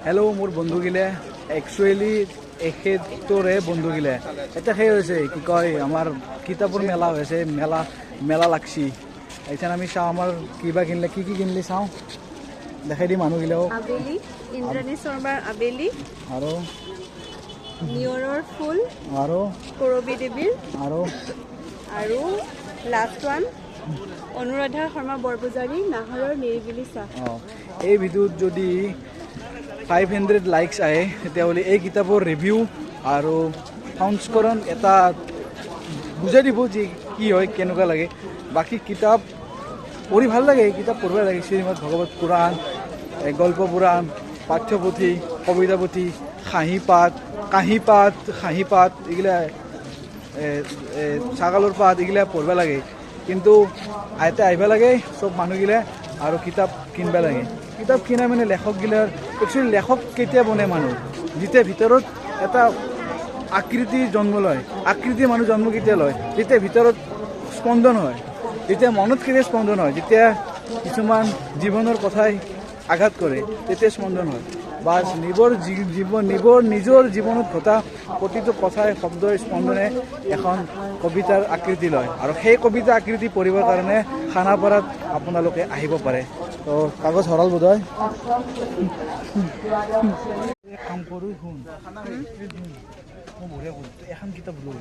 Hello' মোৰ বন্ধুগিলে actually এখেতৰে বন্ধুগিলে এতিয়া সেই হৈছে কি কয় আমাৰ কিতাপৰ মেলা হৈছে মেলা লাগছি এতিয়া আমি চাওঁ আমাৰ কিবা কিনিলে কি কিনিলে চাওঁ দেখাই দিম মানুহগিলাও আবেলি ইন্দ্ৰাণী শৰ্মাৰ আবেলি আৰু নিয়ৰৰ ফুল আৰু কৰবী দেৱীৰ আৰু লাষ্ট ওৱান অনুৰাধা শৰ্মা বৰপূজাৰী নাহৰৰ নিৰিবিলি চাহ। এই ভিডিঅ'ত যদি 500 লাইকছ আহে তেতিয়াহ'লে এই কিতাপৰ ৰিভিউ আৰু সংস্কৰণ এটা বুজাই দিব যে কি হয় কেনেকুৱা লাগে বাকী কিতাপ পঢ়ি ভাল লাগে কিতাপ পঢ়িব লাগে শ্ৰীমদ ভাগৱত পুৰাণ গল্প পুৰাণ পাঠ্যপুথি কবিতা পুথি কাঁহী পাত এইগিলা ছাগালৰ পাত এইগিলা পঢ়িব লাগে কিন্তু আইতে আহিব লাগে চব মানুহগিলা আৰু কিতাপ কিনিব লাগে কিতাপ কিনা মানে লেখকগিলাৰ একচুৱেলি লেখক কেতিয়া বনে মানুহ যেতিয়া ভিতৰত এটা আকৃতি জন্ম লয় আকৃতি মানুহ জন্ম কেতিয়া লয় যেতিয়া ভিতৰত স্পন্দন হয় যেতিয়া মনত কেতিয়া স্পন্দন হয় যেতিয়া কিছুমান জীৱনৰ কথাই আঘাত কৰে তেতিয়া স্পন্দন হয় বা নিজৰ জীৱনত ঘটা প্ৰতিটো কথাই শব্দৰ স্পন্দনে এখন কবিতাৰ আকৃতি লয় আৰু সেই কবিতা আকৃতি পঢ়িবৰ কাৰণে খানাপাৰাত আপোনালোকে আহিব পাৰে তো কাগজ হৰাল বোধ হয় কাম কৰোঁ শুন মই বঢ়িয়া কৰোঁ এখন কিতাপ লৈ